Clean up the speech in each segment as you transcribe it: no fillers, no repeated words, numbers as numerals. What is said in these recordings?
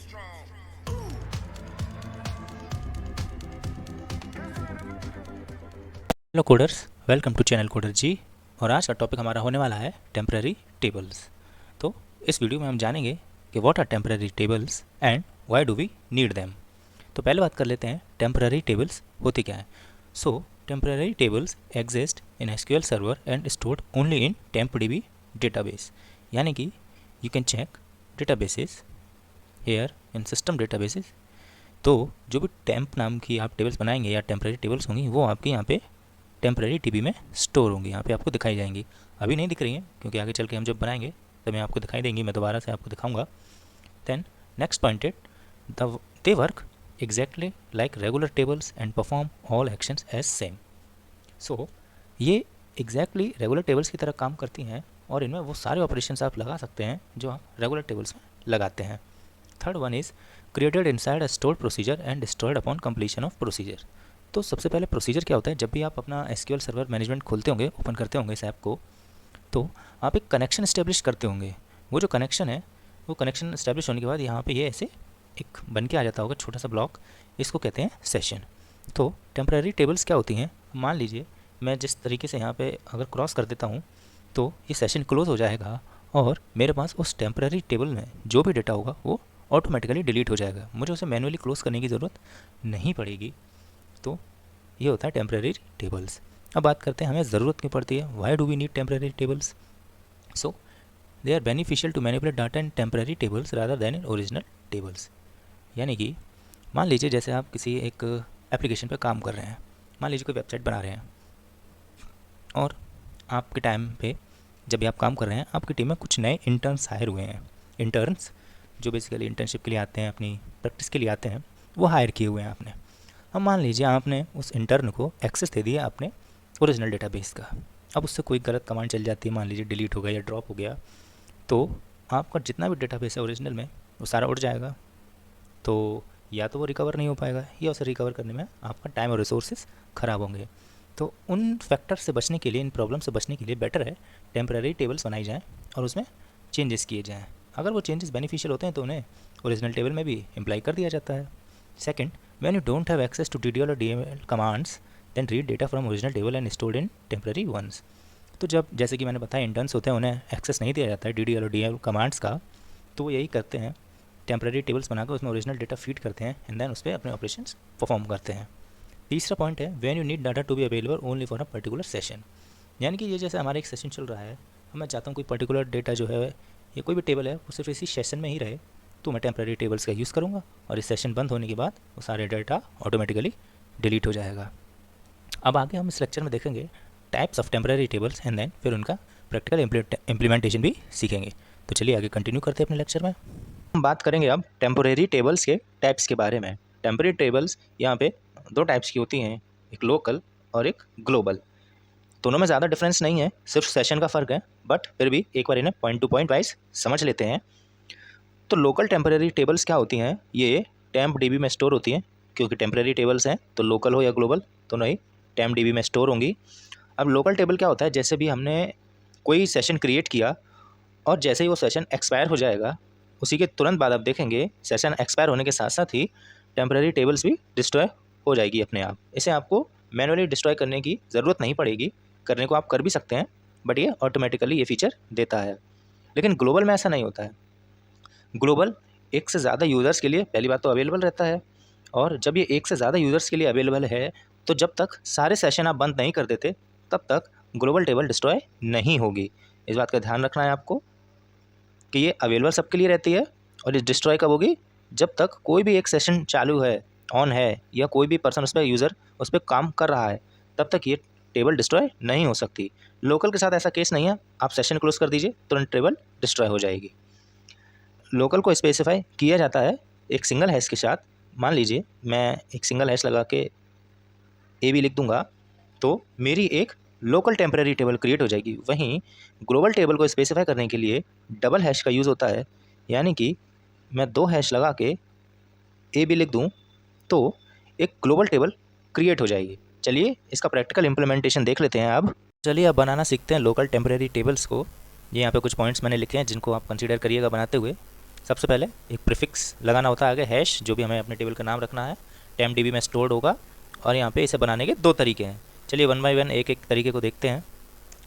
Hello coders, welcome to channel coder ji. और आज का टॉपिक हमारा होने वाला है टेम्पररी टेबल्स। तो इस वीडियो में हम जानेंगे कि what are temporary tables and why do we need them. तो पहले बात कर लेते हैं टेम्पररी टेबल्स होती क्या है। So temporary tables exist in SQL server and stored only in tempdb database. यानी कि you can check databases here in system databases. तो जो भी टेम्प नाम की आप टेबल्स बनाएंगे या टेम्पररी टेबल्स होंगी वो आपके यहाँ पे टेम्पररी टीबी में स्टोर होंगी, यहाँ पे आपको दिखाई जाएंगी। अभी नहीं दिख रही हैं क्योंकि आगे चल के हम जब बनाएंगे तब आपको दिखाई देंगी, मैं दोबारा से आपको दिखाऊंगा। Then next pointed they work exactly like regular tables and perform all actions as same. So ये एग्जैक्टली रेगुलर टेबल्स की तरह काम करती हैं और इनमें वो सारे ऑपरेशंस आप लगा सकते हैं जो आप रेगुलर टेबल्स में लगाते हैं। Third one is created inside a stored procedure and destroyed upon completion of procedure. तो सबसे पहले प्रोसीजर क्या होता है, जब भी आप अपना एसक्यूएल सर्वर मैनेजमेंट खोलते होंगे, ओपन करते होंगे इस ऐप को, तो आप एक कनेक्शन इस्टेब्लिश करते होंगे। वो जो कनेक्शन है वो कनेक्शन इस्टेब्लिश होने के बाद यहाँ पे ये ऐसे एक बन के आ जाता होगा छोटा सा ब्लॉक, इसको कहते हैं सेशन। तो टेम्पररी टेबल्स क्या होती हैं, मान लीजिए मैं जिस तरीके से यहाँ पे अगर क्रॉस कर देता हूँ तो ये सेशन क्लोज हो जाएगा और मेरे पास उस टेम्पररी टेबल में जो भी डेटा होगा वो ऑटोमेटिकली डिलीट हो जाएगा, मुझे उसे मैनुअली क्लोज करने की ज़रूरत नहीं पड़ेगी। तो ये होता है टेम्पररी टेबल्स। अब बात करते हैं हमें ज़रूरत क्यों पड़ती है, why do we need temporary tables. So they are beneficial to manipulate data in temporary tables rather than in original tables. यानी कि मान लीजिए जैसे आप किसी एक एप्लीकेशन पर काम कर रहे हैं, मान लीजिए कोई वेबसाइट बना रहे हैं और आपके टाइम पे जब भी आप काम कर रहे हैं आपकी टीम में कुछ नए इंटर्न्स हायर हुए हैं। इंटर्न्स जो बेसिकली इंटर्नशिप के लिए आते हैं, अपनी प्रैक्टिस के लिए आते हैं, वो हायर किए हुए हैं आपने। अब मान लीजिए आपने उस इंटर्न को एक्सेस दे दिया अपने ओरिजिनल डेटाबेस का। अब उससे कोई गलत कमांड चल जाती है, मान लीजिए डिलीट हो गया या ड्रॉप हो गया, तो आपका जितना भी डेटाबेस है ओरिजिनल में वो सारा उड़ जाएगा। तो या तो वो रिकवर नहीं हो पाएगा या उसे रिकवर करने में आपका टाइम और रिसोर्सेज ख़राब होंगे। तो उन फैक्टर से बचने के लिए, इन प्रॉब्लम से बचने के लिए बेटर है टेम्पररी टेबल्स बनाई जाएँ और उसमें चेंजेस किए जाएँ। अगर वो चेंजेस बेनिफिशियल होते हैं तो उन्हें ओरिजिनल टेबल में भी इम्प्लाई कर दिया जाता है। Second, when you don't have access to DDL or DML commands, then read data from original table and stored in temporary ones। तो जब जैसे कि मैंने बताया इंटर्न्स होते हैं उन्हें एक्सेस नहीं दिया जाता है DDL और DML कमांड्स का, तो वो यही करते हैं, टेम्पररी टेबल्स बनाकर उसमें ओरिजिनल डेटा फीड करते हैं एंड देन उस पर अपने ऑपरेशंस परफॉर्म करते हैं। तीसरा पॉइंट है when you need data to be available only for a particular session. यानी कि ये जैसे हमारा एक सेशन चल रहा है, मैं चाहता हूँ कोई पर्टिकुलर डेटा जो है या कोई भी टेबल है वो सिर्फ इसी सेशन में ही रहे, तो मैं टेम्पररी टेबल्स का यूज़ करूँगा और इस सेशन बंद होने के बाद वो सारे डाटा ऑटोमेटिकली डिलीट हो जाएगा। अब आगे हम इस लेक्चर में देखेंगे types of temporary tables and then फिर उनका प्रैक्टिकल इम्प्लीमेंटेशन भी सीखेंगे। तो चलिए आगे कंटिन्यू करते हैं अपने लेक्चर में। हम बात करेंगे अब टेम्पररी टेबल्स के टाइप्स के बारे में। टेम्पररी टेबल्स यहाँ पे दो टाइप्स की होती हैं, एक लोकल और एक ग्लोबल। दोनों में ज़्यादा डिफरेंस नहीं है, सिर्फ सेशन का फ़र्क है, बट फिर भी एक बार इन्हें पॉइंट टू पॉइंट वाइज समझ लेते हैं। तो लोकल टेम्पररी टेबल्स क्या होती हैं, ये टेम्प डीबी में स्टोर होती हैं, क्योंकि टेम्पररी टेबल्स हैं तो लोकल हो या ग्लोबल दोनों ही टेम्प डीबी में स्टोर होंगी। अब लोकल टेबल क्या होता है, जैसे भी हमने कोई सेशन क्रिएट किया और जैसे ही वो सेशन एक्सपायर हो जाएगा उसी के तुरंत बाद आप देखेंगे सेशन एक्सपायर होने के साथ साथ ही टेम्पररी टेबल्स भी डिस्ट्रॉय हो जाएगी अपने आप। इसे आपको मैनुअली डिस्ट्रॉय करने की ज़रूरत नहीं पड़ेगी, करने को आप कर भी सकते हैं, बट ये ऑटोमेटिकली ये फीचर देता है। लेकिन ग्लोबल में ऐसा नहीं होता है। ग्लोबल एक से ज़्यादा यूज़र्स के लिए पहली बात तो अवेलेबल रहता है, और जब ये एक से ज़्यादा यूज़र्स के लिए अवेलेबल है तो जब तक सारे सेशन आप बंद नहीं कर देते तब तक ग्लोबल टेबल डिस्ट्रॉय नहीं होगी। इस बात का ध्यान रखना है आपको कि ये अवेलेबल सबके लिए रहती है और ये डिस्ट्रॉय कब होगी, जब तक कोई भी एक सेशन चालू है, ऑन है, या कोई भी पर्सन उस पर यूज़र उस पर काम कर रहा है, तब तक ये टेबल डिस्ट्रॉय नहीं हो सकती। लोकल के साथ ऐसा केस नहीं है, आप सेशन क्लोज कर दीजिए तुरंत टेबल डिस्ट्रॉय हो जाएगी। लोकल को स्पेसिफाई किया जाता है एक सिंगल हैश के साथ। मान लीजिए मैं एक सिंगल हैश लगा के ए बी लिख दूंगा तो मेरी एक लोकल टेम्पररी टेबल क्रिएट हो जाएगी। वहीं ग्लोबल टेबल को स्पेसिफाई करने के लिए डबल हैश का यूज़ होता है, यानी कि मैं दो हैश लगा के ए बी लिख दूं तो एक ग्लोबल टेबल क्रिएट हो जाएगी। चलिए इसका प्रैक्टिकल इम्प्लीमेंटेशन देख लेते हैं। अब चलिए अब बनाना सीखते हैं लोकल टेम्पररी टेबल्स को। ये यहाँ पे कुछ पॉइंट्स मैंने लिखे हैं जिनको आप कंसीडर करिएगा बनाते हुए। सबसे पहले एक प्रीफिक्स लगाना होता है आगे, हैश, जो भी हमें अपने टेबल का नाम रखना है, टेम्प डीबी में स्टोर्ड होगा। और यहाँ पे इसे बनाने के दो तरीके हैं। चलिए वन बाय वन एक एक तरीके को देखते हैं।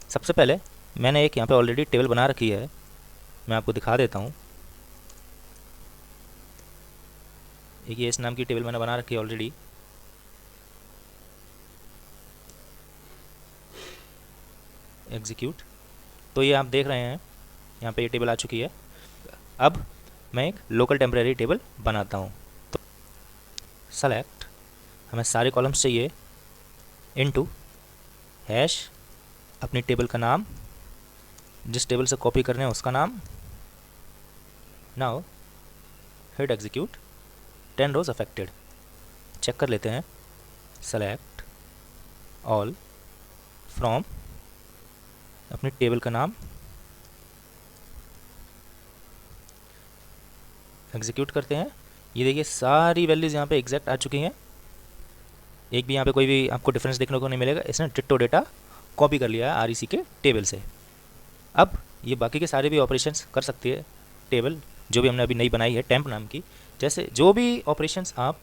सबसे पहले मैंने एक यहाँ पे ऑलरेडी टेबल बना रखी है, मैं आपको दिखा देता हूँ। एक ये इस नाम की टेबल मैंने बना रखी है ऑलरेडी। एग्जीक्यूट, तो ये आप देख रहे हैं यहाँ पे ये टेबल आ चुकी है। अब मैं एक लोकल टेम्परेरी टेबल बनाता हूँ। तो सेलेक्ट, हमें सारे कॉलम्स चाहिए, इनटू हैश, अपनी टेबल का नाम, जिस टेबल से कॉपी कर रहे हैं उसका नाम। नाउ हिट एग्जीक्यूट, 10 रोज अफेक्टेड। चेक कर लेते हैं। सेलेक्ट ऑल फ्रॉम, अपनी टेबल का नाम, एग्जीक्यूट करते हैं। ये देखिए सारी वैल्यूज़ यहाँ पे एग्जैक्ट आ चुकी हैं, एक भी यहाँ पे कोई भी आपको डिफरेंस देखने को नहीं मिलेगा। इसने डिट्टो डेटा कॉपी कर लिया है REC के टेबल से। अब ये बाकी के सारे भी ऑपरेशंस कर सकती है टेबल, जो भी हमने अभी नई बनाई है टेम्प नाम की। जैसे जो भी ऑपरेशंस आप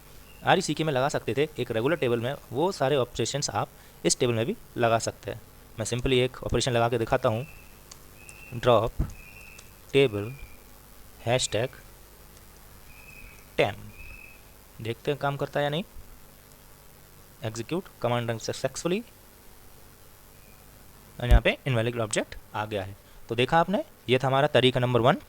REC में लगा सकते थे एक रेगुलर टेबल में, वो सारे ऑपरेशंस आप इस टेबल में भी लगा सकते हैं। मैं सिंपली एक ऑपरेशन लगा के दिखाता हूँ। ड्रॉप टेबल हैशटैग टेम्प, देखते हैं काम करता है या नहीं। एग्जीक्यूट, कमांड रन सक्सेसफुली, और यहाँ पे इनवैलिड ऑब्जेक्ट आ गया है। तो देखा आपने, ये था हमारा तरीका नंबर 1।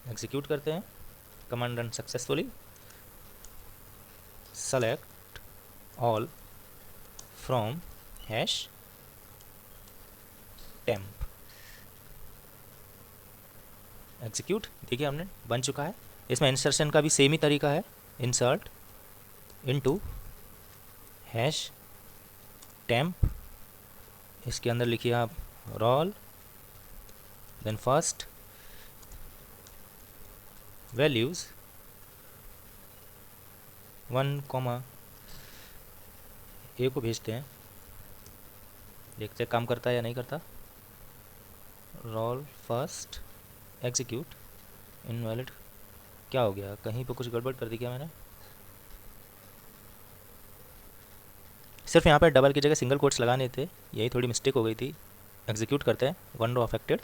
एग्जीक्यूट करते हैं, command run successfully. Select all from hash temp, execute. देखिए हमने बन चुका है। इसमें इंसर्शन का भी सेम ही तरीका है। इंसर्ट इनटू हैश टेम्प, इसके अंदर लिखिए आप रोल, देन फर्स्ट वैल्यूज़ 1, ए को भेजते हैं, देखते हैं काम करता है या नहीं करता। रोल फर्स्ट, एग्जीक्यूट, इनवैलिड, क्या हो गया, कहीं पे कुछ गड़बड़ कर दी क्या मैंने? सिर्फ यहाँ पे डबल की जगह सिंगल कोट्स लगाने थे, यही थोड़ी मिस्टेक हो गई थी। एग्जीक्यूट करते हैं, 1 रो अफेक्टेड।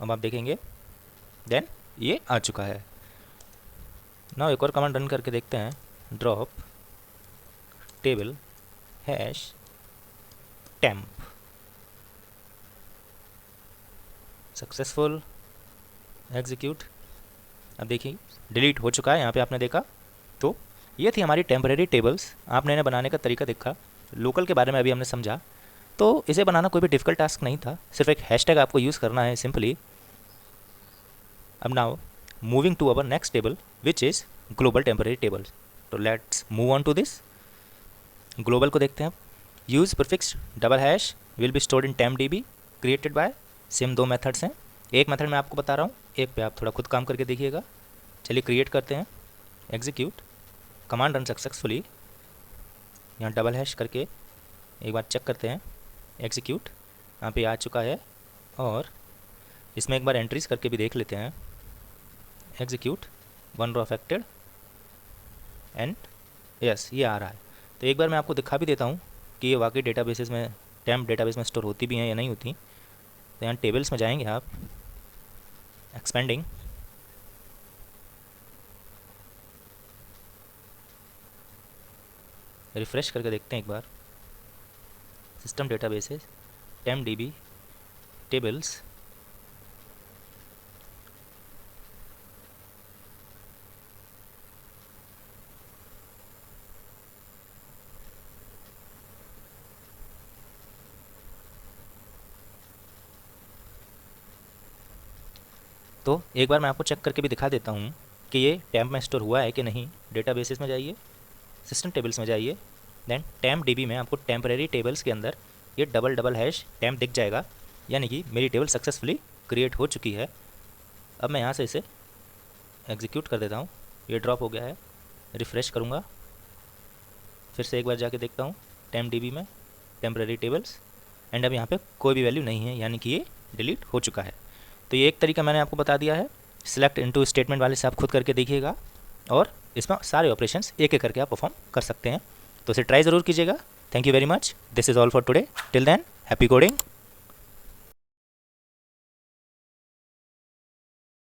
अब आप देखेंगे देन ये आ चुका है। नाउ एक और कमांड रन करके देखते हैं। Drop table hash temp, successful, execute. अब देखिए डिलीट हो चुका है, यहाँ पे आपने देखा। तो ये थी हमारी टेम्परेरी टेबल्स। आपने इन्हें बनाने का तरीका देखा, लोकल के बारे में अभी हमने समझा। तो इसे बनाना कोई भी डिफ़िकल्ट टास्क नहीं था, सिर्फ एक हैशटैग आपको यूज़ करना है सिंपली। अब now moving to our next table which is global temporary table. तो let's move on to this. Global को देखते हैं। Use prefix double hash will be stored in temp DB created by, same 2 methods हैं। एक method मैं आपको बता रहा हूँ, एक पे आप थोड़ा खुद काम करके देखिएगा। चलिए क्रिएट करते हैं, एग्जीक्यूट, कमांड रन सक्सेसफुली। यहाँ डबल हैश करके एक बार चेक करते हैं, एग्जीक्यूट, यहाँ पे आ चुका है। और इसमें एक बार एंट्रीज करके भी देख लेते हैं। Execute, 1 row affected and yes ये आ रहा है। तो एक बार मैं आपको दिखा भी देता हूँ कि ये वाकई डेटाबेसेस में, टेम्प डेटाबेस में स्टोर होती भी हैं या नहीं होती। तो यहाँ टेबल्स में जाएंगे आप, एक्सपेंडिंग, रिफ्रेश करके देखते हैं एक बार। System databases, temp DB, tables, तो एक बार मैं आपको चेक करके भी दिखा देता हूँ कि ये टेम्प में स्टोर हुआ है कि नहीं। डेटाबेसेस में जाइए, सिस्टम टेबल्स में जाइए, देन टेम्प डीबी में आपको टेम्परेरी टेबल्स के अंदर ये डबल हैश टेम्प दिख जाएगा, यानी कि मेरी टेबल सक्सेसफुली क्रिएट हो चुकी है। अब मैं यहाँ से इसे एग्जीक्यूट कर देता हूँ, ये ड्रॉप हो गया है। रिफ़्रेश करूँगा, फिर से एक बार जाके देखता हूँ टेम्प डीबी में टेम्परेरी टेबल्स, एंड अब यहाँ पे कोई भी वैल्यू नहीं है, यानी कि ये डिलीट हो चुका है। तो ये एक तरीका मैंने आपको बता दिया है। सिलेक्ट इनटू स्टेटमेंट वाले से आप खुद करके देखिएगा और इसमें सारे ऑपरेशंस एक एक करके आप परफॉर्म कर सकते हैं। तो इसे ट्राई ज़रूर कीजिएगा। Thank you very much. This is all for today. Till then, happy coding.